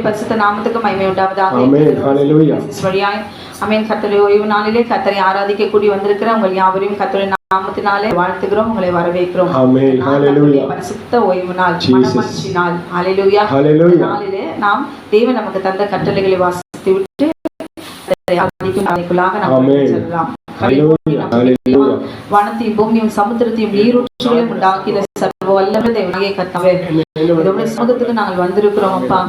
பரிசுத்த நாமத்துக்கு மகிமை உண்டாவதாக. ஆமென். ஹல்லேலூயா. வழியாய் ஆமென். கர்த்தருடைய ஓய்வு நாளிலே கர்த்தரை ஆராதிக்க கூடி வந்திருக்கிற உங்கள் யாவரையும் கர்த்தருடைய நாமத்தினாலே வாழ்த்துகிறோம், உங்களை வரவேற்கிறோம். ஆமென். ஹல்லேலூயா. பரிசுத்த ஓய்வு நாள், மனமகிழ்ச்சி நாள். ஹல்லேலூயா. நாளிலே நாம் தேவன் நமக்கு தந்த கட்டளைகளை வாசித்து விட்டு ஆராதிக்கும் நாளைக்குள்ளாக நாம் செல்லலாம். வானத்தையும் பூமியும் சமுத்திரத்தையும் நீரூற்றுகளையும் உண்டாக்கின சர்வ வல்லமை தேவனாகிய கர்த்தாவே, இதோட சமூகத்துக்கு நாங்கள் வந்திருக்கிறோம் அப்பா.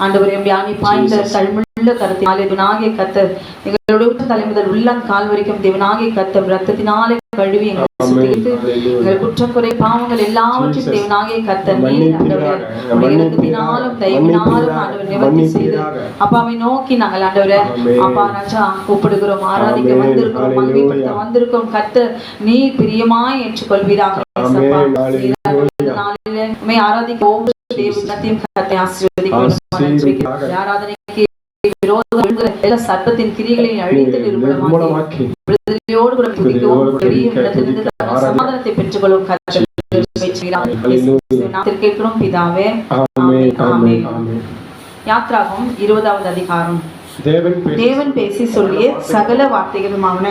ஆண்டவரே, ஞானி பாய்ந்த தழுமுள்ள கருத்தினாலே தேவனாகிய கர்த்தர் எங்களுடைய தலைமுதல் உள்ளம் கால் வரைக்கும் தேவனாகிய கர்த்தர் ரத்தத்தினாலே கழுவி எங்களை சுத்திகரித்து எங்கள் குற்றக்குறை பாவங்கள் எல்லாவற்றையும் தேவனாகிய கர்த்தர் நீர் ஆண்டவரே இரக்கத்தினாலும் தயவினாலும் ஆண்டவர் நிவர்த்தி செய்து அப்பாவை நோக்கி நாங்கள் ஆண்டவரே அப்பா ராஜா கூப்பிடுகிறோம், ஆராதிக்க வந்திருக்கிறோம், மகிமைப்படுத்த வந்திருக்கிறோம். கர்த்தர் நீர் பிரியமாய் ஏற்றுக்கொள்வீராக. ஆராதிக்க ஒவ்வொரு தேவத்தையும் கர்த்தரை ஆசீர்வதிக்கிறோம். ஆராதனைக்கு விரோதமாக சர்ப்பத்தின் கிரியைகளை அழித்து நிர்மூலமாக்கி விடுதலையோடு கூட துதிக்கவும் சமாதானத்தை பெற்றுக்கொள்ளும் கேட்கிறோம் பிதாவே. ஆமென். யாத்ராகமம் 20வது அதிகாரம். தேவன் பேசி சொல்லிய சகல வார்த்தைகளுமாவன,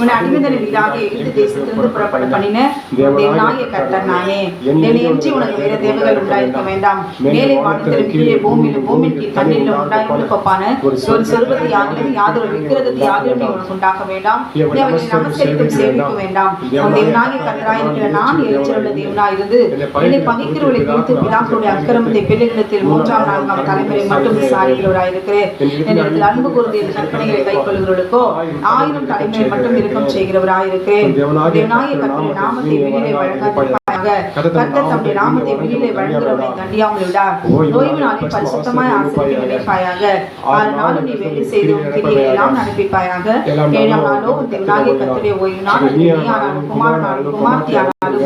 உன் அடிமைதன வீடாக எகிப்து தேசத்திலிருந்து புறப்பட பண்ணின தேவனாகிய கர்த்தர் நானே. என்னை அன்றி உனக்கு வேற தேவர்கள் உண்டாயிருக்க வேண்டாம். மேலே வானத்திலும் கீழே பூமியிலும் பூமிக்கு தண்ணீரிலும் உண்டாயிருப்பான ஒரு சொர்க்கத்தை யாகிலும் யாதொரு விக்கிரகத்தை யாகிலும் உனக்கு உண்டாக்க வேண்டாம். நீ அவர்களை நமஸ்கரிக்கும் சேவிக்க வேண்டாம். உன் தேவனாகிய கர்த்தராயிருக்கிற நான் எரிச்சலுள்ள தேவனாயிருந்து என்னை பகைக்கிறவர்களை குறித்து பிதாக்களுடைய அக்கிரமத்தை பிள்ளைகளிடத்தில் 3ஆம் 4ஆம் தலைமுறை மட்டும் விசாரிக்கிறவராயிருக்கிறேன். அன்பு கூர்ந்து கற்பனைகளை கைக்கொள்கிறவர்களுக்கோ 1000 தலைமுறை மட்டும் இருக்கும் செய்கிறவராயிருக்கிறேன். தேவனாகிய கர்த்தருடைய நாமத்தை வெளியிலே வழங்காதிருப்பாயாக. கர்த்தர் தம்முடைய நாமத்தை வெளியிலே வழங்குகிறவனை தண்டியாமல் விடார். ஓய்வு நாளில் பரிசுத்தமாய் ஆசரிக்க நினைப்பாயாக. 6 நாளும் நீ வேலை செய்து உன் கிரியை எல்லாம் நடப்பிப்பாயாக. 7ஆம் நாளோ தேவனாகிய கர்த்தருடைய ஓய்வு நாள். நீயானாலும் குமாரனாலும் குமார்த்தியானாலும்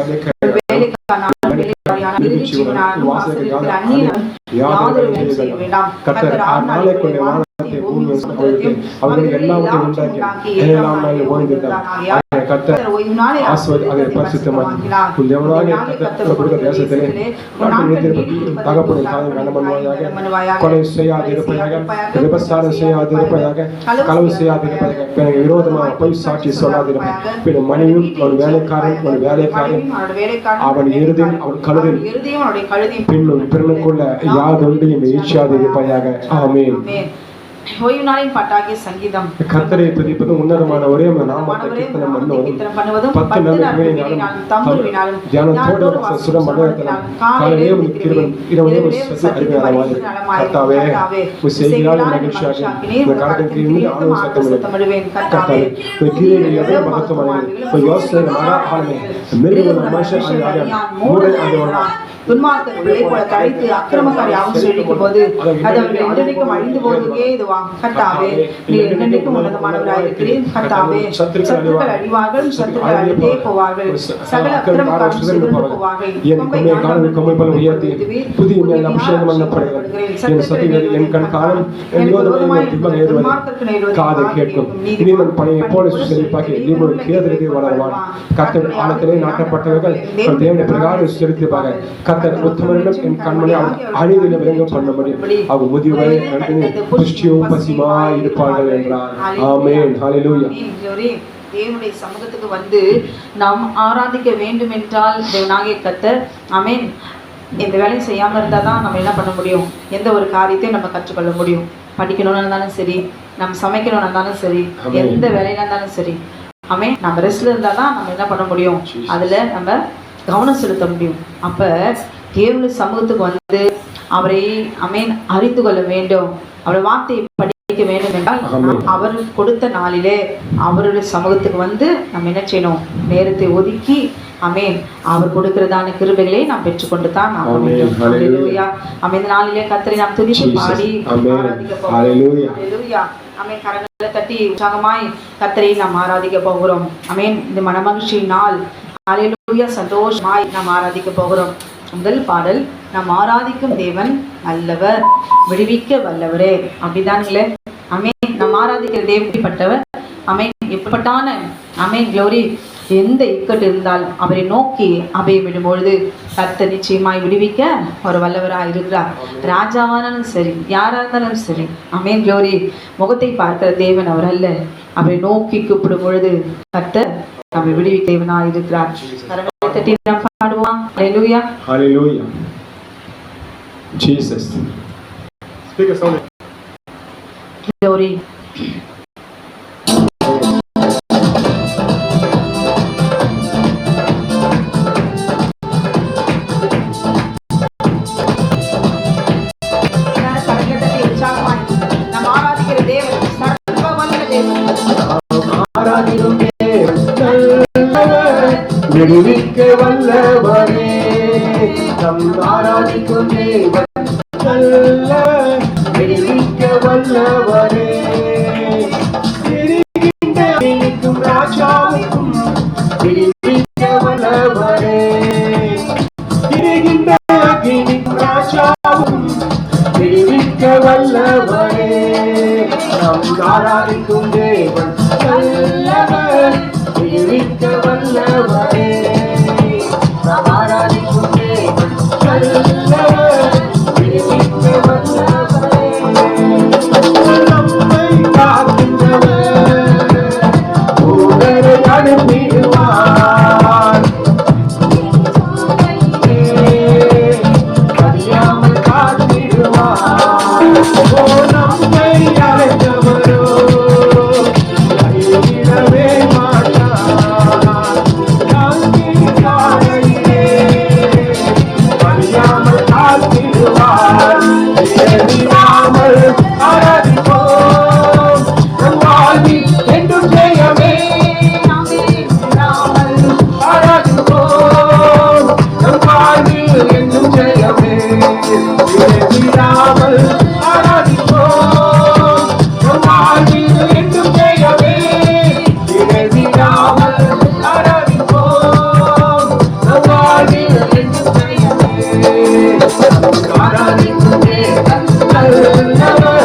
வேலைக்காரனாலும் வேலைக்காரியானாலும் இறுதிச்சீவனாலும் வாசலிருக்கிற அந்நியனும் யாதொரு வேலை செய்ய வேண்டாம். கர்த்தர் 6 நாளைக்குள்ளே அவர்கள் எல்லாவற்றையும் உண்டாக்கி 7ஆம் நாளில் ஓய்ந்திருந்தார். கர்த்தர் ஆசீர்வதித்து பரிசுத்தமாக்கி உன் தேவனாகிய கர்த்தர் கொடுத்த தேசத்திலே தகப்பனை கனம் பண்ணுவாயாக. கொலை செய்யாதிருப்பாயாக, விபசாரம் செய்யாதிருப்பாயாக, களவு செய்யாதிருப்பாயாக, பிறகு விரோதமாக பொய் சாட்சி சொல்லாதிருப்பாயாக. பின் மனைவியும் ஒரு வேலைக்காரன் அவன் இறுதியும் அவன் கழுதின் பின்னும் பிறனுக்குள்ள யாதொன்றையும் ஈச்சாதிருப்பாயாக. ஆமென். ஓய்வு நாளின் பாட்டாகிய சங்கீதம். கர்த்தரை துதிப்பது உன்னதமான ஒரே நாமத்தை கீர்த்தனம் பண்ணுவதும் 10 நாள் தம்புருவினாலும் தியானத்தோடு சுரம் மண்டலத்திலும் காலையிலே கிருபை இரவிலே அறிவாய். கர்த்தாவே உம்முடைய மகிழ்ச்சியாக இந்த காலத்திற்கு மீது ஆனந்த சத்தமிடுவேன். கர்த்தாவே கிரியைகள் எவ்வளவு மகத்துவமானது. யோசனை மகா ஆளுமை மிருகமான மனுஷன் மூடை ஆண்டவனா துன்மார்க்கர்களை போல தழைத்து அக்கிரமக்காரி ஆகும் செழிக்கும் போது அது அவர்கள் என்றென்றைக்கும் அழிந்து போவதற்கே இதுவாம். கர்த்தாவே நீர் என்றென்றைக்கும் உன்னதமானவராயிருக்கிறீர். கர்த்தாவே சத்துருக்கள் அழிவார்கள், சத்துருக்கள் அழிந்தே போவார்கள், சகல அக்கிரமக்காரரும் சிதறண்டு போவார்கள். நாட்டப்பட்டவர்கள் தேவனை பிரகாரம் செலுத்திப்பாங்க. கர்த்தர் உத்தமரிடம் என் கண்மணி அழிவில விளங்க பண்ணும்படி அவர் முதியவரை புஷ்டியும் பசிமாய் இருப்பார்கள் என்றார். ஆமென். ஹல்லேலூயா. தேவனுடைய சமூகத்துக்கு வந்து நாம் ஆராதிக்க வேண்டும் என்றால் தேவனாகிய கர்த்தர் ஆமென் எந்த வேலையும் செய்யாமல் இருந்தால் தான் நம்ம என்ன பண்ண முடியும், எந்த ஒரு காரியத்தையும் நம்ம கற்றுக்கொள்ள முடியும். படிக்கணும்னு இருந்தாலும் சரி, நம்ம சமைக்கணும்னு இருந்தாலும் சரி, எந்த வேலையில இருந்தாலும் சரி, ஆமென் நம்ம ரெஸ்ட்ல இருந்தால் தான் நம்ம என்ன பண்ண முடியும், அதில் நம்ம கவனம் செலுத்த முடியும். அப்போ தேவனுடைய சமூகத்துக்கு வந்து அவரை ஆமென் அறிந்து கொள்ள வேண்டும், அவருடைய வார்த்தையை படிக்க வேண்டும் என்றால் அவர் கொடுத்த நாளிலே அவருடைய சமூகத்துக்கு வந்து நம்ம என்ன செய்யணும், நேரத்தை ஒதுக்கி ஆமென் அவர் கொடுக்கிறதான கிருபைகளை நாம் பெற்றுக்கொண்டு தான் ஆக வேண்டும். ஹல்லேலூயா. ஆமென். இந்த நாளிலே கர்த்தரை நாம் துதித்து பாடி ஆராதிக்க போகிறோம். ஹல்லேலூயா. ஆமென். கரங்களை தட்டி உற்சாகமாய் கர்த்தரை நாம் ஆராதிக்க போகிறோம். ஆமென். இந்த மனமகிழ்ச்சி நாள் ஹல்லேலூயா சந்தோஷமாய் நாம் ஆராதிக்க போகிறோம். முதல் பாடல், நாம் ஆராதிக்கும் தேவன் நல்லவர், விடுவிக்க வல்லவரே. அப்படிதானுங்களே. ஆமென். நாம் ஆராதிக்கிற தேவன் எப்படிப்பட்டவர், ஆமென் எப்படிப்பட்டான ஆமென் க்ளோரி எந்த இக்கட்டு இருந்தாலும் அவரை நோக்கி அபயமிடும் பொழுது கர்த்தர் நிச்சயமாய் விடுவிக்க ஒரு வல்லவராக இருக்கிறார். ராஜாவானாலும் சரி, யாரா இருந்தாலும் சரி. ஆமென். க்ளோரி. முகத்தை பார்க்கிற தேவன் அவர் அல்ல. அவரை நோக்கி கூப்பிடும் பொழுது கர்த்தர் நம்மை விடுவிக்க தேவனாய் இருக்கிறார். கரங்களை தட்டி நாம் பாடுவோம். ஹல்லேலூயா. Hallelujah. Jesus. Speak a song. Glory. விடுவிக்க வல்லவரே, நம் ஆராதிக்கும் தேவன் நல்லவர், விடுவிக்க வல்லவரே. எரிகின்ற ராஜாவுக்கும் விடுவிக்க வல்லவரே, எரிகின்ற ராஜாவுக்கும் விடுவிக்க வல்லவரே, நம் ஆராதிக்கும் தேவன் நல்லவர், விடுவிக்க வல்லவரே, நாம் ஆராதிக்கும் தேவன் நல்லவர், விடுவிக்க வல்லவரே. நம்மை காக்கின்றவர் தூதரை அனுப்பிடுவார், அறியாமல் காத்திடுவார். ஓ நம்மை அழைத்தவரோ அறிவிடவே ஆராதிக்கும் தேவன் நல்லவர்,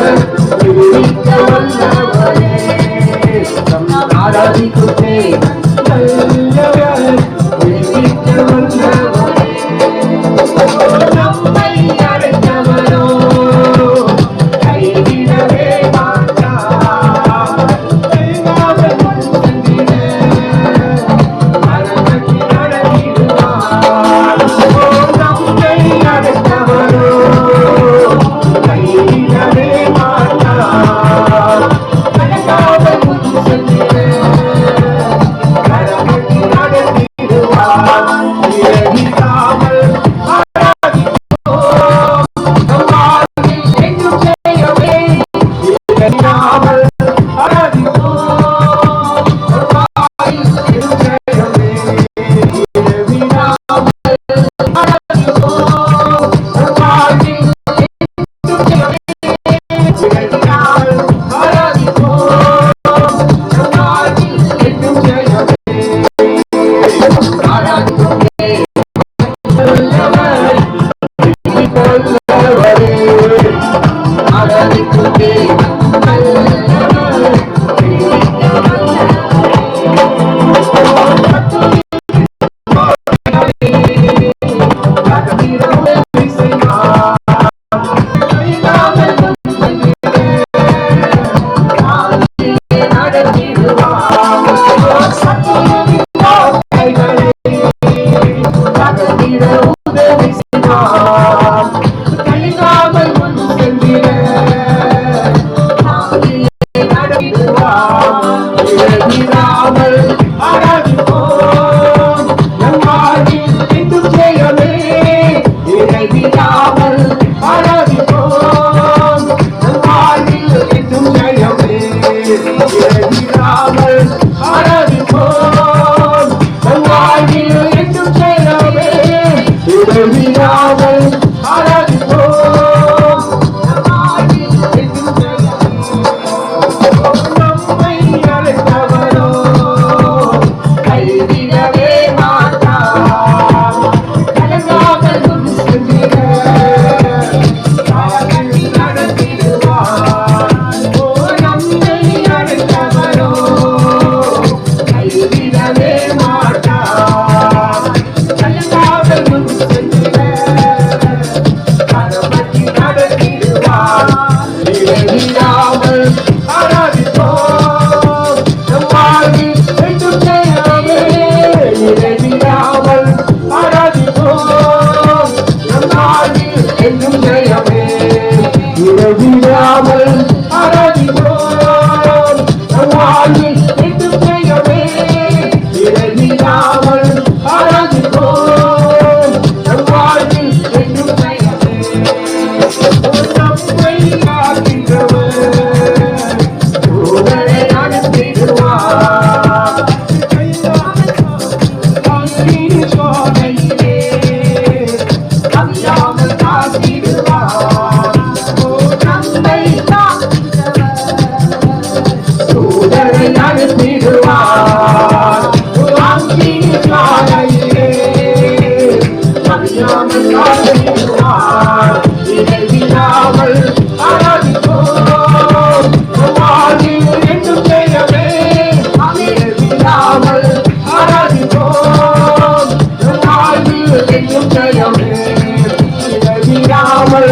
இடைவிடாமல் ஆராதிப்போம் நம் வாழ்வில் என்றும் ஜெயமே இடைவிடாமல் ஆராதிப்போம் நம் வாழ்வில் என்றும் ஜெயமே இடைவிடாமல் ஆராதிப்போம் நம் வாழ்வில் என்றும் ஜெயமே இடைவிடாமல் ஆராதிப்போம் நம் வாழ்வில் என்றும் ஜெயமே நம்மை காக்கின்றவர் உங்களை நடத்திடுவார் சோதனையிலே அறியாமல் காத்திடுவார் நம்மை சோதனை நடத்திடுவார் காலையிலே அறியாமல் காத்திடுவார் இடைவிடாமல் ஆராதிப்போம் வாழ்வில் என்றும் ஜெயமே இடைவிடாமல் ஆராதிப்போம் வாழ்வில் என்றும் ஜெயமே இடைவிடாமல்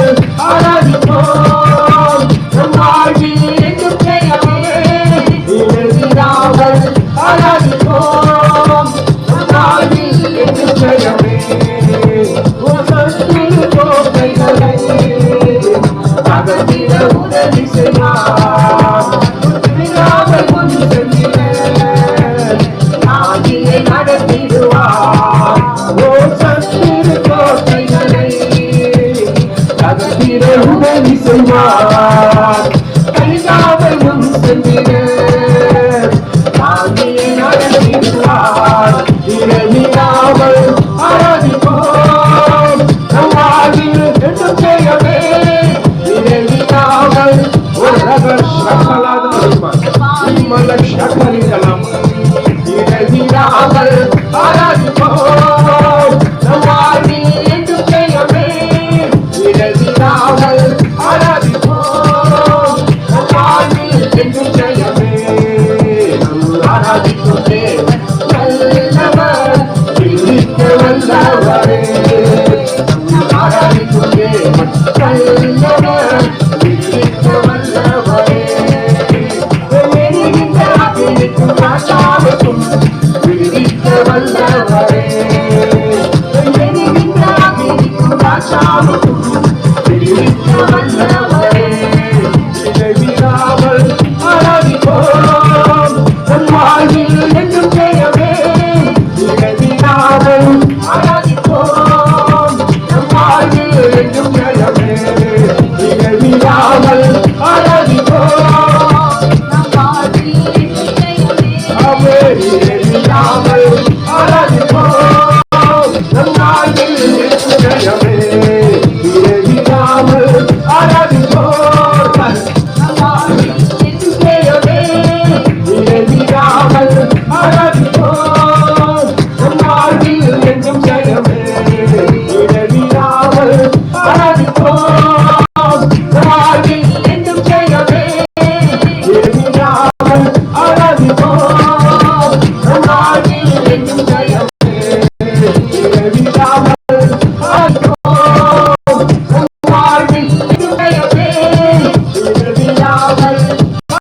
ஆராதிப்போம் வாழ்வில் என்றும் ஜெயமே இடைவிடாமல் ஆராதிப்போம் வாழ்வில் என்றும் ஜெயமே உதவி செய்வார் நடத்திடுவார் ஓ சத்திர கோட்டைகளை அகத்திட உதவி செய்வார் கைகாவல் முன் சென்றிட தாங்கியை நடத்திடுவார் இடைவிடாமல் ஆராதிப்போம் நம் வாழ்வில் என்றும் ஜெயமே இடைவிடாமல் இடைவிடாமல் ஆராதிப்போம் நம் வாழ்வில் என்றும் ஜெயமே இடைவிடாமல் ஆராதிப்போம் நம் வாழ்வில் என்றும் ஜெயமே ஆராதிக்கும் தேவன் நல்லவர் விழிக்க வல்லவரே ஆராதிக்கும் தேவன் நல்லவர் விழிக்க வல்லவரே எரிகின்ற அக்கினிக்கும் ராஜாவுக்கும் விழிக்க வல்லவரே எரிகின்ற அக்கினிக்கும் ராஜாவுக்கும் விழிக்க வல்லவரே இடைவிடாமல் ஆராதிப்போம் நம் வாழ்வில் என்றும் ஜெயமே இடைவிடாமல் ஆராதிப்போம் நம் வாழ்வில் என்றும் ஜெயமே இடைவிடாமல் ஆராதிப்போம் நம் வாழ்வில் என்றும் ஜெயமே இடைவிடாமல் ஆராதிப்போம் நம் வாழ்வில் என்றும் ஜெயமே இடைவிடாமல் ஆராதிப்போம் நம் வாழ்வில் என்றும் ஜெயமே இடைவிடாமல் ஆராதிப்போம் நம் வாழ்வில் என்றும் ஜெயமே இடைவிடாமல் ஆராதிப்போம் நம் வாழ்வில் என்றும் ஜெயமே இடைவிடாமல் ஆராதிப்போம் நம் வாழ்வில் என்றும் ஜெயமே இடைவிடாமல் ஆராதிப்போம் நம் வாழ்வில் என்றும் ஜெயமே இடைவிடாமல்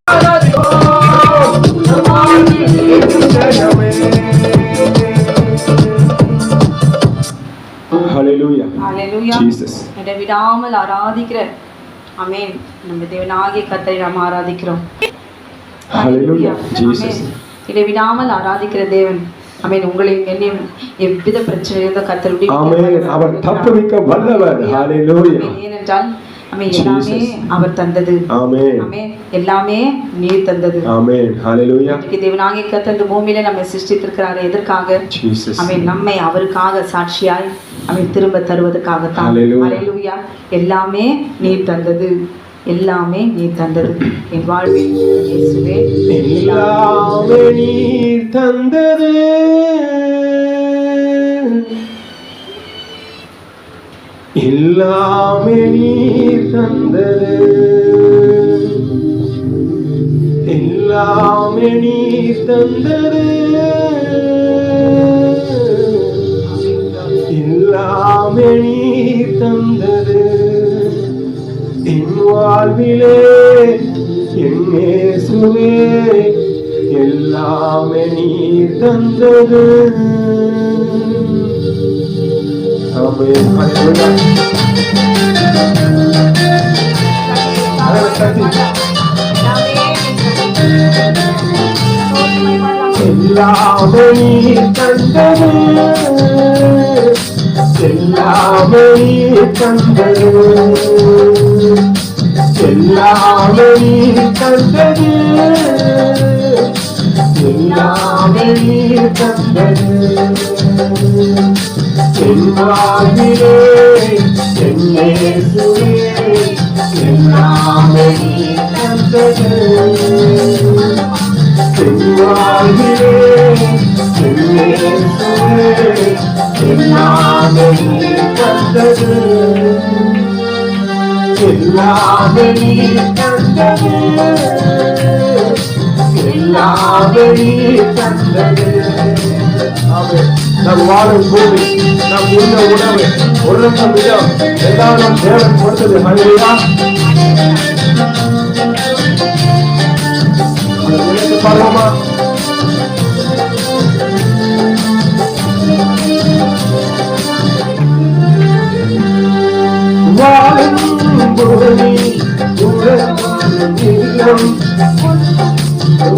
ஆராதிப்போம் நம் வாழ்வில் என்றும் ஜெயமே. Hallelujah. Hallelujah. Jesus. இடைவிடாமல் ஆராதிக்கிற ஆமென் நம்ம தேவனாகிய கர்த்தரை நாம் ஆராதிக்கிறோம். Hallelujah. Jesus. ஆமென். இடைவிடாமல் ஆராதிக்கிற தேவன் ஆமென் உங்களையும் என்னையும் எவ்வித பிரச்சனையிலிருந்து கர்த்தருடைய ஆமென் அவர் தப்புவிக்க வல்லவர். Hallelujah. ஏனென்றால் ஆமென் எல்லாமே அவர் தந்தது. ஆமென். ஆமென் எல்லாமே நீர் தந்தது. ஆமென். Hallelujah. இன்னைக்கு தேவனாகிய கர்த்தர் இந்த பூமியில நம்மை சிருஷ்டித்திருக்கிறார் எதற்காக? Jesus. ஆமென் நம்மை அவருக்காக சாட்சியாய் ஆமென் திரும்ப தருவதற்காக தான். Hallelujah. Hallelujah. எல்லாமே நீர் தந்தது. எல்லாமே நீர் தந்தது. என் வாழ்வில் இயேசுவே எல்லாமே நீர் தந்தது. எல்லாமே நீர் தந்தது. எல்லாமே நீர் தந்தது. எல்லாமே நீர் தந்தது. என் வாழ்விலே என் இயேசுவே எல்லாமே நீர் தந்தது. ஆமென். எல்லாமே நீர் தந்தது, எல்லாமே நீர் தந்தது, எல்லாமே நீர் தந்தது, எல்லாமே நீர் தந்தது. என் வாழ்விலே என் இயேசுவே எல்லாமே நீர் தந்தது. என் வாழ்விலே என் இயேசுவே எல்லாமே நீர் தந்தது, எல்லாமே நீர் தந்தது, எல்லாமே நீர் தந்தது. நம் வாழும் பூமி, நம் உள்ள உணவு, உறங்கும் இடம் எல்லாம் நம் தேவன் கொடுத்தது. ஹல்லேலூயா. பாருமா, வாழும் பூமி, உறங்கும் இல்லம்,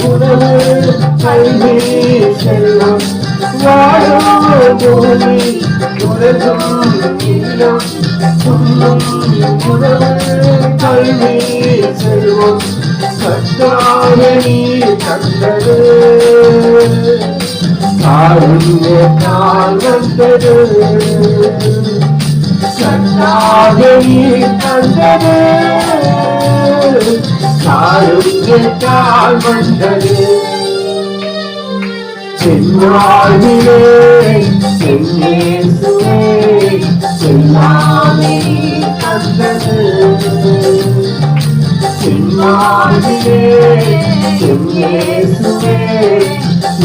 உணவு, கல்வி, செல்வம். வாழும் பூமி, உலகம், இல்லம், உண்ணும், உணவு, கல்வி, செல்வம். கர்த்தாவே நீர் தந்தது, காருண்யத்தால் வந்தது. கர்த்தாவே நீர் தந்தது, காருண்யத்தால் வந்தது. என் வாழ்விலே என் இயேசுவே எல்லாமே நீர் தந்தது. என் வாழ்விலே என் இயேசுவே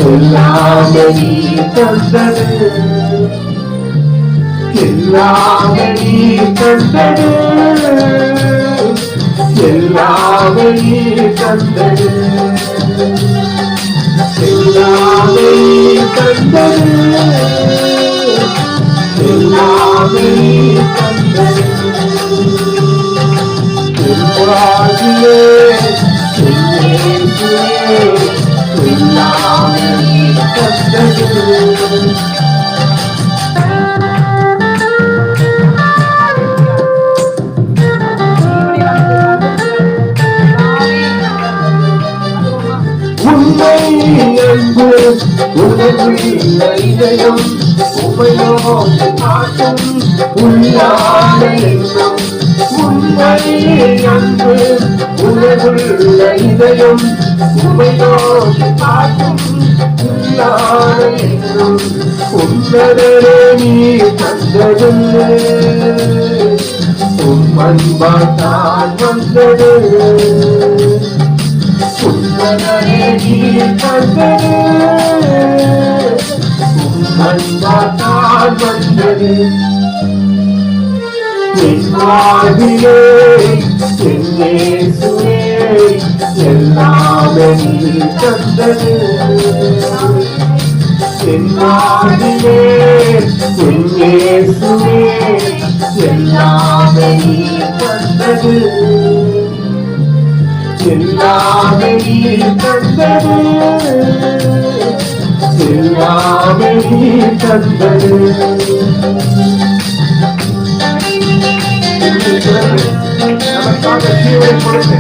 எல்லாமே நீர் தந்தது, எல்லாமே நீர் தந்தது, எல்லாமே நீர் தந்தது, எல்லாமே நீர் தந்தது, எல்லாமே நீர் தந்தது. என் வாழ்விலே என் இயேசுவே எல்லாமே நீர் தந்தது. உண்மை அன்பு உணர்வுள்ள இதயம், உமையோ காட்டும் உள்ளான எண்ணம். உண்மை அன்பு உணர்வுள்ள இதயம், உமையோ காட்டும் உள்ளான எண்ணம். உன்னதரே நீ தந்தது, அன்பால் வந்தது. உன்னதரே நீ தந்தது, அன்பால் வந்தது. என் வாழ்விலே என் இயேசுவே எல்லாமே நீர் தந்தது. என் வாழ்விலே என் இயேசுவே எல்லாமே நீர் தந்தது, எல்லாமே நீர் தந்தது, எல்லாமே நீர் தந்தது. நமக்காக ஜீவனை கொடுத்து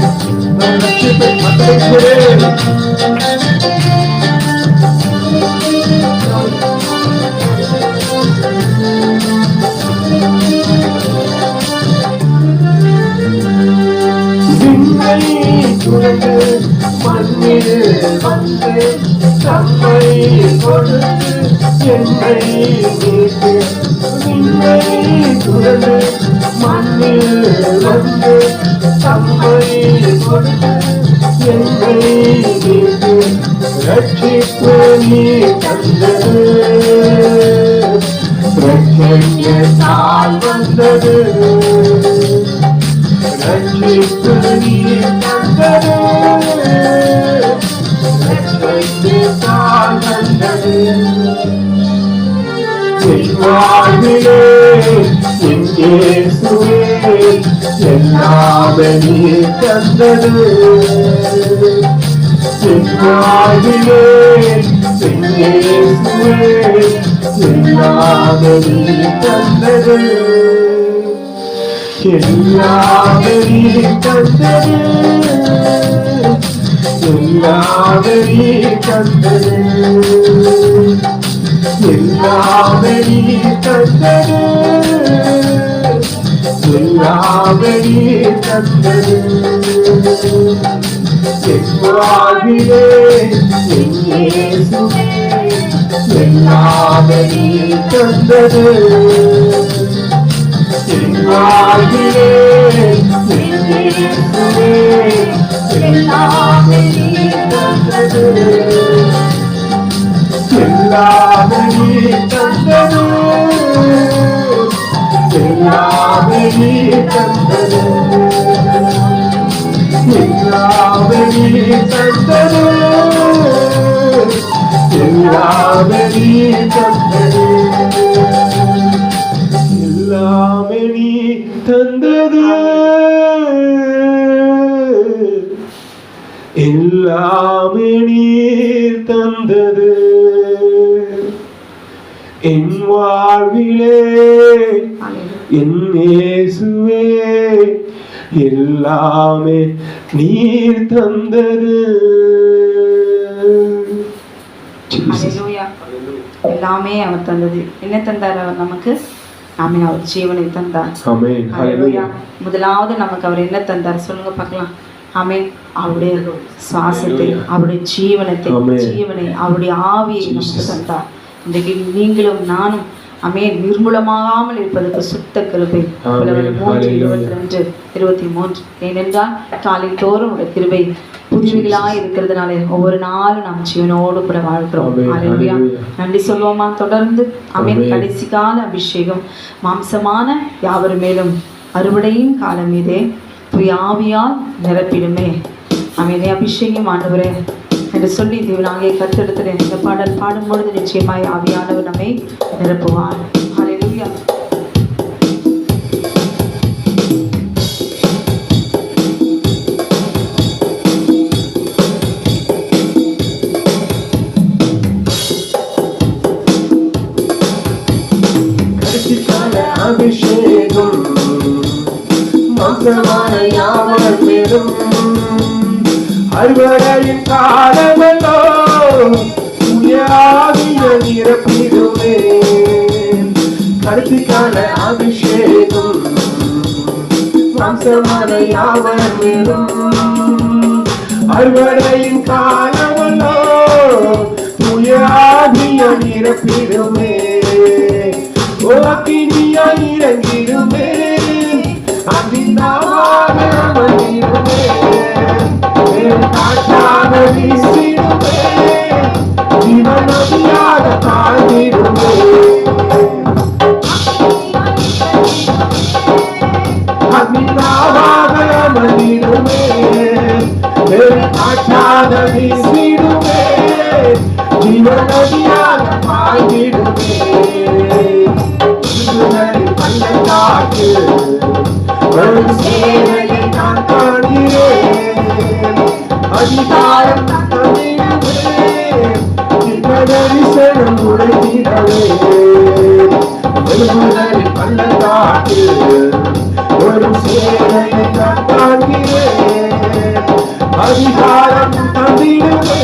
நம் லட்சியத்தை மக்களுக்கு விண்ணை துறந்து மண்ணில் வந்து தம்மை கொடுத்து என்னை மீட்டு. விண்ணை துறந்து மண்ணில் வந்து தம்மை கொடுத்து என்னை மீட்டு. ரட்சிப்பு நீ தந்தது, பிரச்சனையால் வந்தது. ரட்சிப்பு நீர் தந்தது, ரட்சிப்பால் வந்தது. என் வாழ்விலே என் இயேசுவே எல்லாமே நீர் தந்தது. என் வாழ்விலே என் இயேசுவே எல்லாமே நீர் தந்தது. எல்லாமே நீர் தந்தது, எல்லாமே நீர் தந்தது, எல்லாமே நீர் தந்தது, எல்லாமே நீர் தந்தது. என் வாழ்விலே என் இயேசுவே எல்லாமே நீர் தந்தது. என் வாழ்விலே என் இயேசுவே எல்லாமே நீர் தந்தது. எல்லாமே நீர் தந்தது, எல்லாமே நீர் தந்தது, எல்லாமே நீர் தந்தது, எல்லாமே நீர் தந்தது, எல்லாமே நீர் தந்தது, எல்லாமே நீர் தந்தது. என் வாழ்விலே என் இயேசுவே எல்லாமே நீர் தந்தது. எல்லாமே அவர் தந்தது. என்ன தந்தார் அவர் நமக்கு? ஆமென். அவர் ஜீவனை தந்தார். ஆமென். ஹல்லேலூயா. முதலாவது நமக்கு அவர் என்ன தந்தார் சொல்லுங்க பார்க்கலாம். ஆமென். அவருடைய சுவாசத்தை, அவருடைய ஜீவனை, அவருடைய ஆவியை நமக்கு தந்தார். இன்றைக்கு நீங்களும் நானும் ஆமென் நிர்மூலமாகாமல் இருப்பதற்கு சுத்த கிருபை. 3:22-23. ஏனென்றால் காலை தோறும் உடைய கிருபை புதுமைகளாய் இருக்கிறதுனால ஒவ்வொரு நாளும் நாம் ஜீவனோடு கூட வாழ்கிறோம். ஹல்லேலூயா. நன்றி சொல்வோமா தொடர்ந்து. ஆமென். கடைசி கால அபிஷேகம் மாம்சமான யாவர் மேலும் அறுவடையின் காலம் இதே தூய ஆவியால் நிரப்பிடுமே. ஆமென். அபிஷேகம் ஆண்டவரே என்று சொல்லி தேவனாகிய கர்த்தரிடத்தில் இந்த பாடல் பாடும்பொழுது நிச்சயமாய் ஆவியானவர் நம்மை நிரப்புவார். ஹல்லேலூயா. அபிஷேகம் மாம்சமான யாவர் மேலும் அறுவடையின் காலமல்லோ தூய ஆவியால் நிரப்பிடுமே. கடைசிக்கால அபிஷேகம் மாம்சமான யாவர் மேலும் அறுவடையின் காலமல்லோ தூய ஆவியால் நிரப்பிடுமே. அக்கினியாய் இறங்கிடுமே, அன்பினாக அமர்ந்திடுமே, காற்றாக வீசிடுமே, ஜீவநதியாக பாய்ந்திடுமே. அன்பினாக அமர்ந்திடுமே, காற்றாக வீசிடுமே, ஜீவநதியாக பாய்ந்திடுமே. பள்ளத்தாக்கு ஒரு சேவையை நான் காண்கிறேன், அதிகாரம் தரிசனம் உடைத்திடவே. பள்ளத்தாக்கு ஒரு சேவையை நான் காண்கிறேன், அதிகாரம் தந்திடுவே,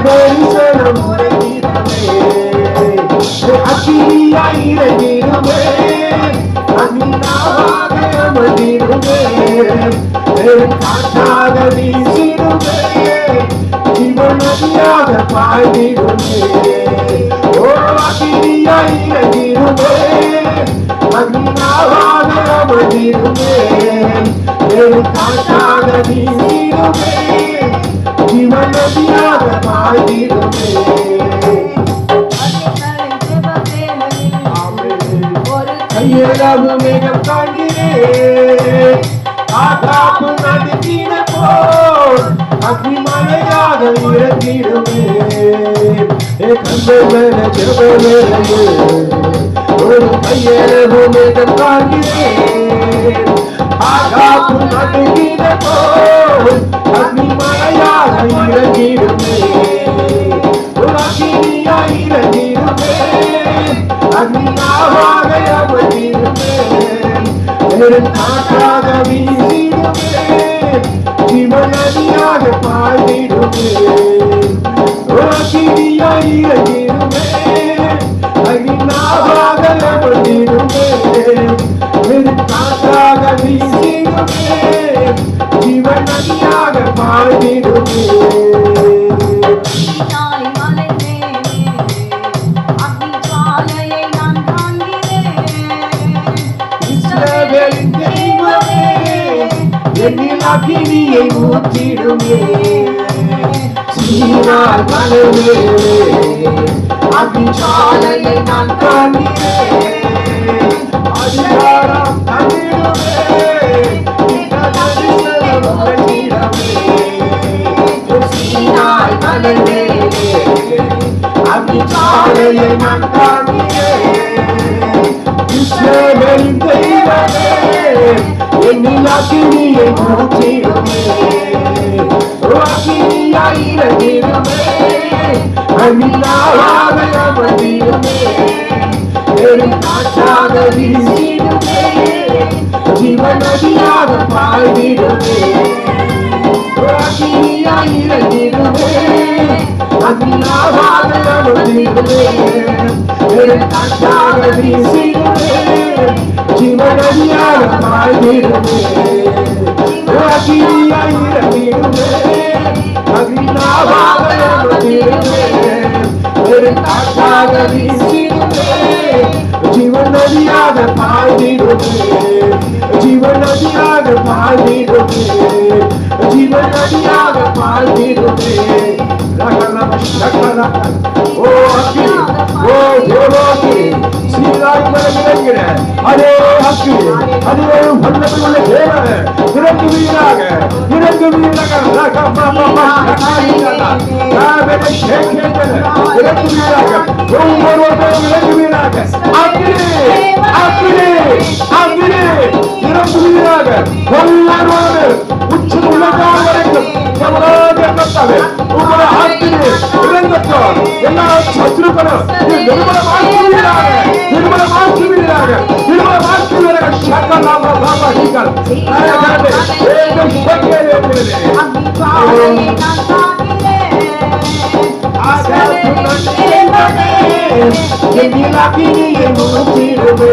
தரிசனம் உடைத்திடவே. அக்கினியாய் இறங்கிடுமே, அன்பினாக அமர்ந்திடுமே, காற்றாக வீசிடுமே, ஜீவநதியாக பாய்ந்திடுமே. அக்கினியாய் இறங்கிடுமே, அன்பினாக அமர்ந்திடுமே, காற்றாக வீசிடுமே, ஜீவநதியாக பாய்ந்திடுமே. கையளவு மேகம் காண்கிறேன். ஆகாப்பு நடுங்கின போல் அக்னிமலையாக இறங்கிடுவேன். என் கண்கள் ஜெபவேளையே ஒரு கையளவு மேகம் காண்கிறேன். ஆகாப்பு நடுங்கின போல் அக்னிமலையாக இறங்கிடுவேன். ஒரு அக்கினியாய் இறங்கிடுவேன். அக்னியாக அமர்ந்திடுவேன். காற்றாக வீசிடுவேன். ஜீவநதியாக பாய்ந்திடுவேன். அக்கினியாய் இறங்கிடுவேன். அக்னியாக அமர்ந்திடுவேன். காற்றாக வீசிடுவேன். ஜீவநதியாக பாய்ந்திடுவேன். என்னில் அக்கினியை ஊற்றிடுமே. சீனாய் மலையே அக்கினிசாலையை நான் காண்கிறேன். அதிகாரம் தந்திடுவேன். சீனாய் மலையே அக்கினிசாலையை நான் காண்கிறேன். இஸ்ரவேலின் தெய்வமே என்னில் அக்கினியை ஊற்றிடுமே. அக்கினியாய் இறங்கிடுமே. அக்கினியாக அமர்ந்திடுமே. காற்றாக வீசிடுமே. ஜீவநதியாக பாய்ந்திடுமே. அக்கினியாய் இறங்கிடுமே. அக்கினியாக அமர்ந்திடுமே. காற்றாக வீசிடுமே. ஜீவநதியாக பாய்ந்திடுமே. அக்கினியாய் இறங்கிடுமே. அக்கினியாக அமர்ந்திடுமே. காற்றாக வீசிடுமே. ஜீவநதியாக பாய்ந்திடுமே. ஜீவநதியாக பாய்ந்திடுமே. ஜீவநதியாக பாய்ந்திடுமே. ஓ அக்கினி, ஓ தேவாக்கி சீராய் மரமிறங்கிற அதே அக்கினி, அதே வல்லமையுள்ள தேவனே இறங்குவீராக, இறங்குவீராக. இறங்குவீராக, ஒவ்வொருவரும் இறங்குவீராக. அக்கினி, அக்கினி, அக்கினி இறங்குவீராக. எல்லாரும் உச்சம் உள்ளதால் வரைக்கும் உங்களை அக்கினி இறங்கட்டும். எல்லா சத்துருக்களும் நிர்மலமாக்குவீராக, நிர்மலமாக்குவீராக, நிர்மலமாக்குவீராக. சக்கலாம பாபா ஹீகல் நாயகரே ஏகம் சக்கேலே இருக்கிறது. என்னில் அக்கினியை ஊற்றிடுமே.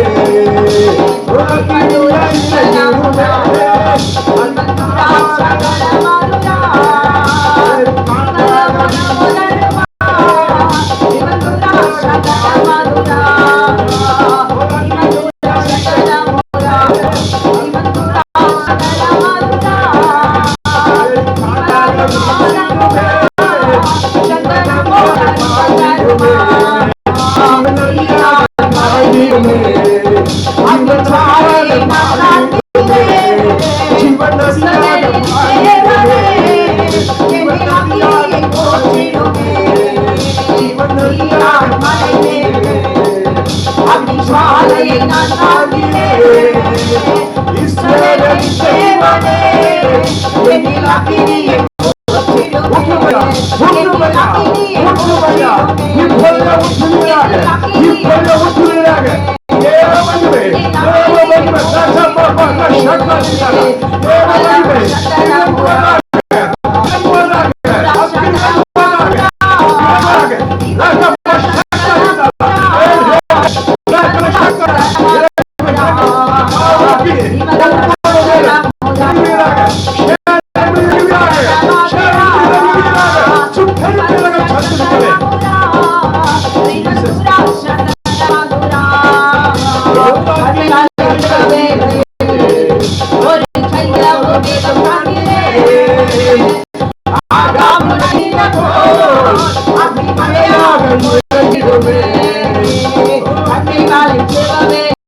அக்கினியாய்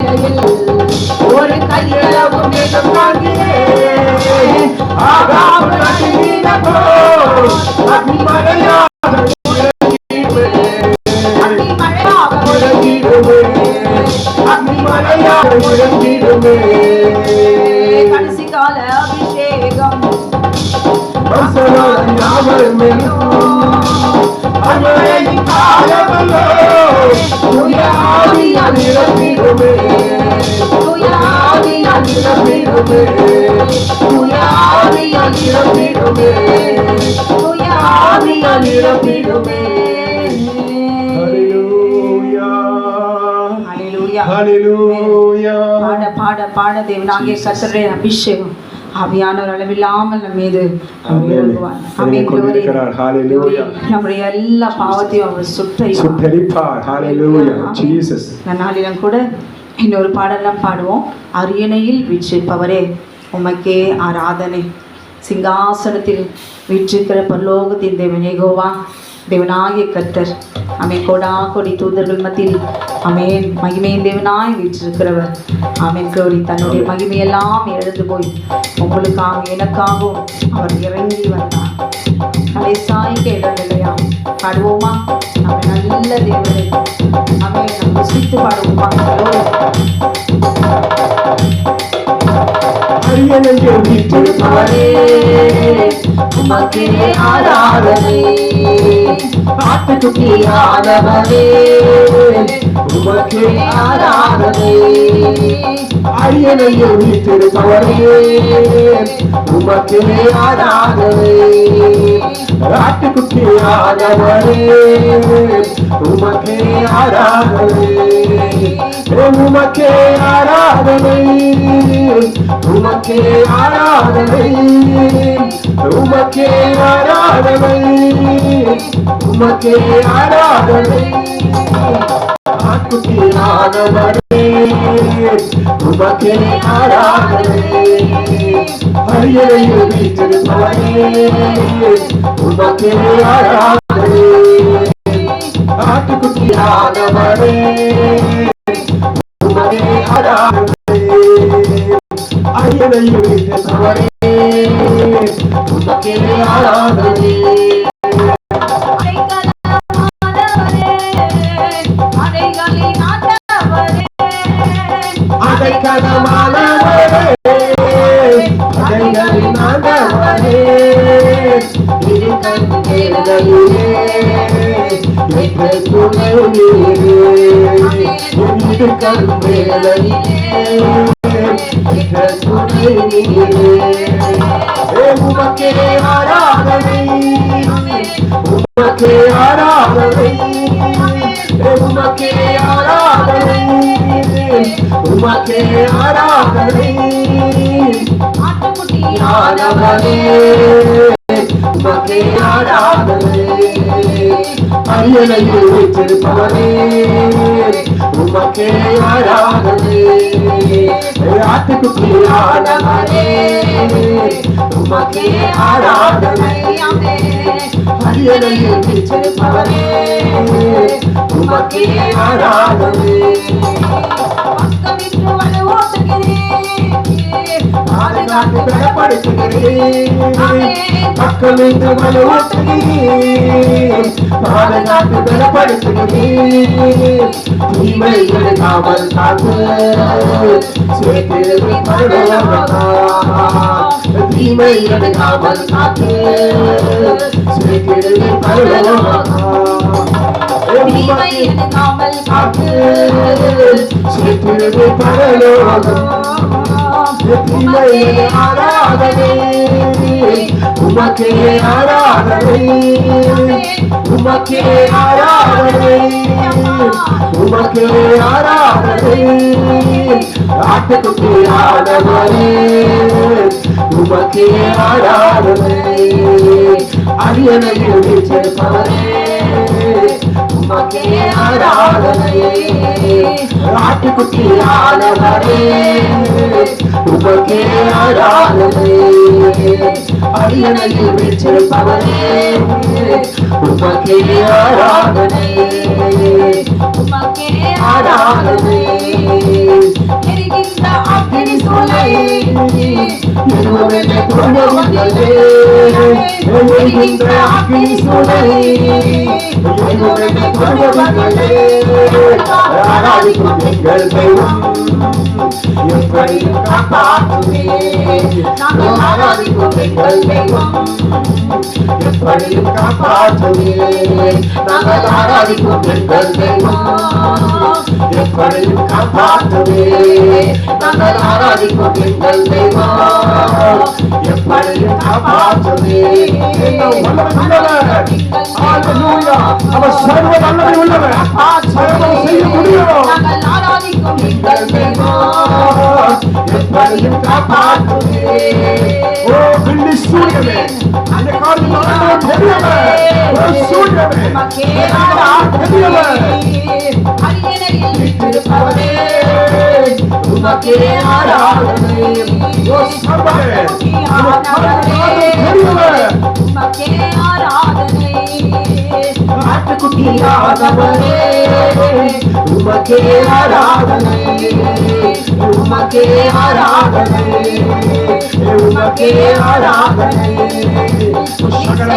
இறங்கிடுமே. அபிஷேகம் யாவர் மேலும் அன்னையின் காலமல்லோ தூய ஆவியால் நிரம்பிடுமே தூய ஆவியால் நிரம்பிடுமே தூய ஆவியால் நிரம்பிடுமே தூய ஆவியால் நிரம்பிடுமே. ஹல்லேலூயா ஹல்லேலூயா ஹல்லேலூயா. பாட பாட பாட தேவனாகிய கர்த்தருடைய அபிஷேகம் ஆவியானவர் அளவில்லாமல் நம் மீது இறங்குவார். ஆமென். glory. ஹல்லேலூயா. நம்முடைய எல்லா பாவத்தையும் அவர் சுட்டரிப்பார். ஹல்லேலூயா ஜீசஸ். நாளிலும் கூட இன்னொரு பாடலாம் பாடுவோம். அரியணையில் வீற்றிருப்பவரே உமக்கே ஆராதனை. சிங்காசனத்தில் வீற்றிருக்கிற பரலோகத்தின் தேவன் யெகோவா தேவனாகிய கர்த்தர். ஆமென். கோடா கோடி தூதர்கள் மத்தியில் ஆமென் மகிமையின் தேவனாய் வீற்றிருக்கிறவர். ஆமென். glory. தன்னுடைய மகிமையெல்லாம் எழுந்து போய் உங்களுக்காக எனக்காகவும் அவர் இறங்கி வந்தார். கடைசாய்க்கு இடம் இல்லையா? பாடுவோமா? நம்ம நல்ல தேவனை ஆமென் நம்ம ருசித்து பாடுவோமா? அரியணையில் வீற்றிருப்பவரே உமக்கே ஆராதனை. ஆட்டுக்குட்டியானவரே உமக்கே ஆராதனை. அரியணையில் வீற்றிருப்பவரே உமக்கே ஆராதனை. ஆட்டுக்குட்டியானவரே உமக்கே ஆராதனை. உமக்கே ஆராதனை. உமக்கே ஆராதனை. உமக்கே ஆராதனை. உமக்கே ஆராதனை. ஆட்டுக்குட்டியானவரே உமக்கே ஆராதனை. அரியணையில் வீற்றிருப்பவரே உமக்கே ஆராதனை. ஆட்டுக்குட்டியானவரே உமக்கே ஆராதனை. அரியணையில் வீற்றிருப்பவரே உமக்கே ஆராதனை. அடைக்கலமானவரே அடைகளின் ஆண்டவரே இரு கண்களிலே எங்கள் துணை நீரே. இரு கண்களிலே எங்கள் துணை நீரே. உமக்கே ஆராதனை. உமக்கே ஆராதனை. உமக்கே ஆராதனை. உமக்கே ஆராதனை. ஆண்டவரே உமக்கே ஆராதனை. அரியணையில் வீற்றிருப்பவரே உமக்கே ஆராதனை. ஆட்டுக்குட்டியானவரே உமக்கே ஆராதனை. அரியணையில் வீற்றிருப்பவரே உமக்கே ஆராதனை. பாதுகாத்து பலப்படுத்துகிறேன். பக்கமிட்டு வலுவூட்டுகிறேன். பாதுகாத்து பலப்படுத்துகிறேன். தீமைகளை காவல் காத்து சேர்த்திருவை பரலோகமா. தீமைகளை காவல் காத்து சேர்த்திருவை பரலோகமா. காமல் காத்து சேர்த்திருவை பரலோகமா. ஆராதனை. உமக்கே ஆராதனை. உமக்கே ஆராதனை. உமக்கே ஆராதனை. ஆட்டுக்குட்டியானவரே உமக்கே ஆராதனை. அரியணையில் வீற்றிருப்பவரே உமக்கே ஆராதனை. ஆட்டுக்குட்டியானவரே உமக்கே ஆராதனை. அரியணையில் வீற்றிருப்பவரே உமக்கே ஆராதனை. உமக்கே ஆராதனை. எரிகின்ற அக்கினி சூளை இருவரை கொண்டு வந்ததே. எரிகின்ற அக்கினி சூளை ஆராதிக்கும் எங்கள் தெய்வம் எப்படி காப்பாற்றுவே நாங்கள் ஆராதிக்கும் எங்கள் தெய்வம் எப்படி காப்பாற்றுவே நாங்கள் ஆராதிக்கும் எங்கள் தெய்வம் எப்படி காப்பாற்றுவே நாங்கள் ஆராதிக்கும் எங்கள் தெய்வம் எப்படி காப்பாற்றுவே அவர் சர்வ வல்லமை உள்ளவர் சர்வம் செய்ய முடியும் நாங்கள் ஆராதிக்கும் எங்கள் தெய்வம் எப்படி காப்பாற்றுவே ஓ பில்லி சூரியமே அந்த காரணம் பெரியவர் ஓ சூரியமே பெரியவர் அரியணையில் வீற்றிருப்பவரே உமக்கே ஆராதனை ஓ சர்வமே பெரியவர் உமக்கே ஆராதனை ஆட்டுக்குட்டியானவரே உமக்கே ஆராதனை உமக்கே ஆராதனை உமக்கே ஆராதனை சகல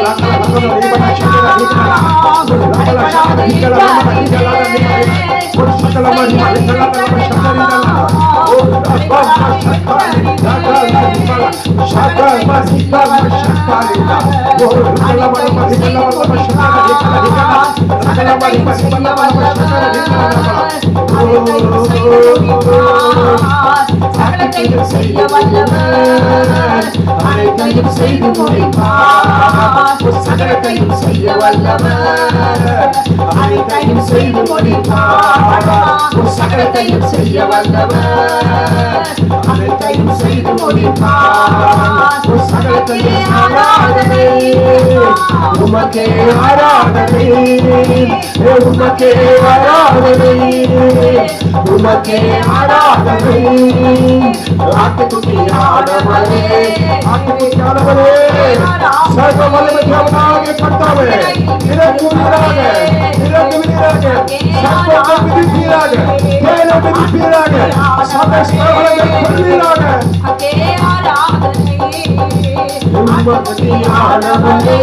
சகலத்தையும் செய்ய வல்லவர் அனைத்தையும் செய்து முடிப்பார் சகலத்தையும் செய்ய வல்லவர் அனைத்தையும் செய்து முடிப்பார் சகலத்தையும் செய்ய வல்லவர் அனைத்தையும் செய்து முடிப்பார் சகலத்தையும் ஆராதனை உமக்கே ஆராதனை உமக்கே ஆராதனை உமக்கே ஆராதனை ஆட்டுக்குட்டியானவரே ஆட்டுக்குட்டியானவரே சர்வ வல்லமை தேவனாகிய கர்த்தாவே இறங்குவீராக இறங்குவீராக சர்வத்தை மிதிப்பீராக தேனை மிதிப்பீராக சபை ஸ்தலங்களை கொள்வீராக உமக்கே ஆராதனை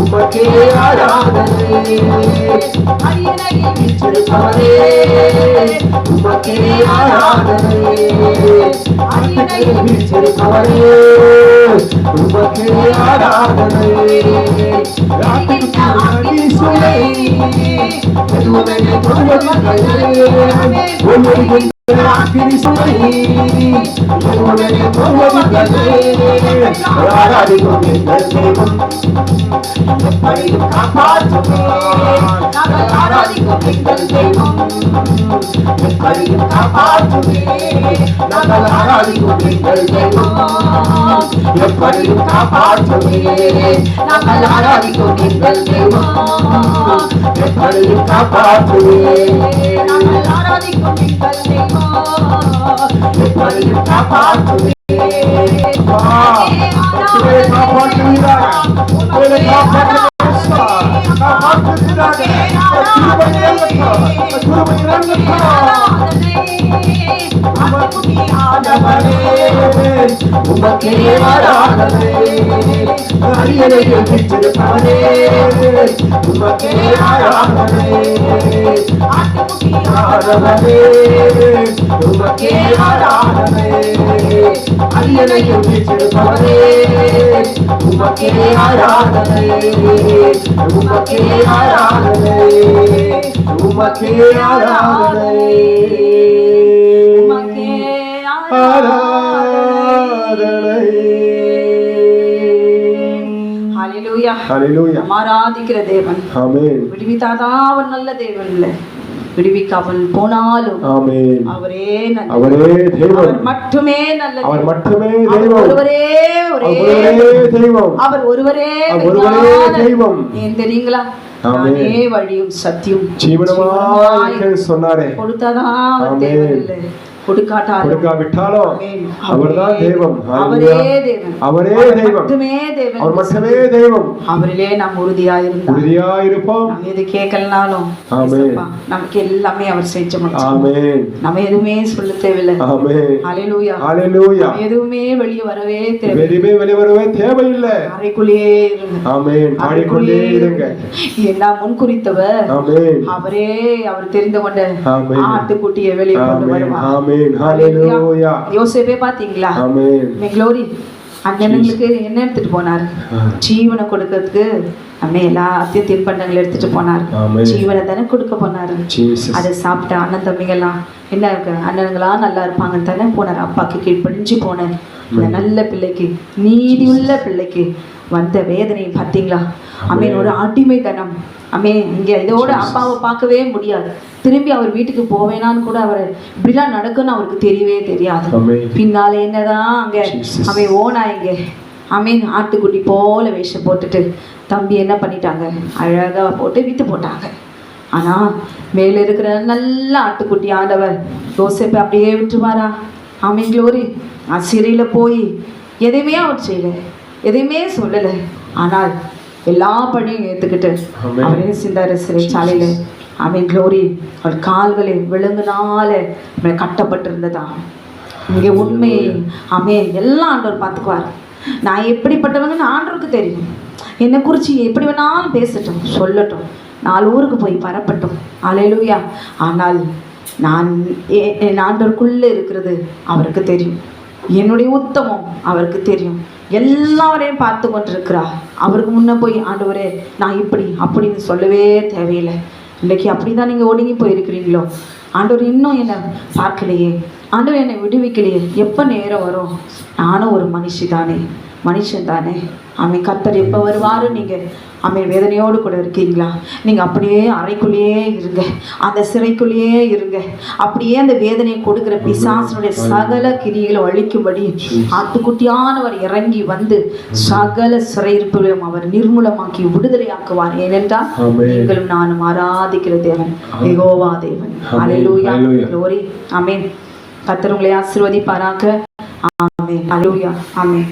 உமக்கே ஆராதனை அரியணையில் வீற்றிருப்பவரே உமக்கே ஆராதனை அரியணையில் வீற்றிருப்பவரே உமக்கே ஆராதனை ராத்திரிசுலை எதுவுமே தொடுவதில்லை ராத்திரிசுலை எதுவுமே தொடுவதில்லை ஆராதிக்கும் எங்கள் தெய்வம் எப்படியும் காப்பாற்றுவே நாங்கள் ஆராதிக்கும் எங்கள் தெய்வம் எப்படியும் காப்பாற்றுவே நாங்கள் ஆராதிக்கும் எங்கள் தெய்வம் எப்படியும் காப்பாற்றுவே நாங்கள் ஆராதிக்கும் எங்கள் தெய்வம் எப்படியும் காப்பாற்றுவே நாங்கள் ஆராதிக்கும் எங்கள் தெய்வம் எப்படியும் காப்பாற்றுவே உமக்கே ஆராதனை அரியணையில் வீற்றிருப்பவரே உமக்கே ஆராதனை ஆராதனை உமக்கே ஆராதனை அரியணையில் வீற்றிருப்பவரே உமக்கே ஆராதனை உமக்கே ஆராதனை உமக்கே ஆராதனை உமக்கே ஆராதனை ஹல்லேலூயா ஹல்லேலூயா ஆராதிக்கிற தேவன் ஆமென் விடுவித்தாதான் அவர் நல்ல தேவன் இல்ல விடுவிக்காமல் போனாலும் ஆமென் அவரே தேவன் அவர் மட்டுமே நல்ல அவர் மட்டுமே தெய்வம் ஒருவரே தெய்வம் அவர் ஒருவரே தெய்வம் ஏன் தெரியுங்களா நானே வழியும் சத்தியம் ஜீவனமாய் சொன்னாரே கொடுத்தாதான் அவர் தேவன் இல்லை கொடுக்காவிட்டாலும் அவர்தான் தெய்வம். அவரே தேவன், அவரே தெய்வம், மட்டுமே தேவன், அவர் மட்டுமே தெய்வம். அவரிலே நாம் உறுதியாயிருப்போம். நம்ம எது கேட்கலனாலும் நமக்கு எல்லாமே அவர் செஞ்சு ஆமென். நம்ம எதுவுமே சொல்ல தேவையில்லை. ஆமென். ஹல்லேலூயா, ஹல்லேலூயா. எதுவுமே வெளியே வரவே தேவையில்லை. அறைக்குள்ளேயே இருங்க. ஆமென். அறைக்குள்ளே இருங்க. எல்லாம் முன்குறித்தவர். ஆமென். அவரே அவர் தெரிந்து கொண்ட ஆமென். ஆட்டுக்குட்டியை வெளியே கொண்டு வருவார். ஆமென். ஹல்லேலூயா. யோசேப்பே பாத்தீங்களா? ஆமென். க்ளோரி. அண்ணனுங்களுக்கு என்ன எடுத்துட்டு போனார்? ஜீவனை கொடுக்கிறதுக்கு அண்ணன் எல்லாத்தையும் தின்பண்டங்கள் எடுத்துட்டு போனார். ஜீவனை தானே கொடுக்க போனாரு. அதை சாப்பிட்ட அண்ணன் தம்பிங்கெல்லாம் என்ன இருக்கு, அண்ணனுங்களா நல்லா இருப்பாங்கன்னு தானே போனார். அப்பாக்கு கீழ்ப்படிஞ்சு போனேன். அந்த நல்ல பிள்ளைக்கு, நீதி உள்ள பிள்ளைக்கு வந்த வேதனை பார்த்தீங்களா? அமேன். ஒரு அடிமைத்தனம். அமேன். இங்கே இதோட அப்பாவை பார்க்கவே முடியாது. திரும்பி அவர் வீட்டுக்கு போவேனான்னு கூட அவர் இப்படிலாம் நடக்குன்னு அவருக்கு தெரியவே தெரியாது. பின்னால என்னதான் அங்கே அவன் ஓனா இங்கே அமீன் ஆட்டுக்குட்டி போல வேஷம் போட்டுட்டு தம்பி என்ன பண்ணிட்டாங்க, அழகாக போட்டு விற்று போட்டாங்க. ஆனால் மேலே இருக்கிற நல்ல ஆட்டுக்குட்டி ஆண்டவர் யோசேப்பை அப்படியே விட்டுருவாரா? ஆமீன். க்ளோரி. சிறையில் போய் எதையுமே அவர் செய்யலை, எதையுமே சொல்லலை. ஆனால் எல்லா பணியும் ஏற்றுக்கிட்டு அவரே சிந்தார சிறைச்சாலையில். ஆமீன். க்ளோரி. அவர் கால்களை விலங்குனால கட்டப்பட்டிருந்ததா இங்கே உண்மை. ஆமீன். எல்லாம் ஆண்டவர் பார்த்துக்குவார். நான் எப்படிப்பட்டவங்கன்னு ஆண்டவருக்கு தெரியும். என்னை குறித்து எப்படி வேணாலும் பேசட்டும், சொல்லட்டும், 4 ஊருக்கு போய் பரப்பட்டும். ஹல்லேலூயா. ஆனால் நான் என் ஆண்டவருக்குள்ளே இருக்கிறது அவருக்கு தெரியும். என்னுடைய உத்தமம் அவருக்கு தெரியும். எல்லாரையும் பார்த்து கொண்டிருக்கிறார். அவருக்கு முன்னே போய் ஆண்டவரே நான் இப்படி அப்படின்னு சொல்லவே தேவையில்லை. இன்றைக்கி அப்படி தான் நீங்கள் ஒடுங்கி போயிருக்கிறீங்களோ? ஆண்டவர் இன்னும் என்னை பார்க்கலையே, ஆண்டவர் என்னை விடுவிக்கலையே, எப்போ நேரம் வரும்? நானும் ஒரு மனுஷன் தானே. ஆமீன். கர்த்தர் எப்போ வருவாரு? நீங்கள் ஆமீன் வேதனையோடு கூட இருக்கீங்களா? நீங்கள் அப்படியே அறைக்குள்ளேயே இருங்க, அந்த சிறைக்குள்ளேயே இருங்க. அப்படியே அந்த வேதனையை கொடுக்குற பிசாசனுடைய சகல கிரிகளை அழிக்கும்படி ஆட்டுக்குட்டியானவர் இறங்கி வந்து சகல சிறையிருப்புகளையும் அவர் நிர்மூலமாக்கி விடுதலையாக்குவார். ஏனென்றால் நீங்களும் நானும் ஆராதிக்கிற தேவன் யெகோவா தேவன். ஹல்லேலூயா. க்ளோரி. ஆமீன். கர்த்தர் உங்களை ஆசீர்வதிப்பாராக. ஆமென். ஹல்லேலூயா. ஆமென்.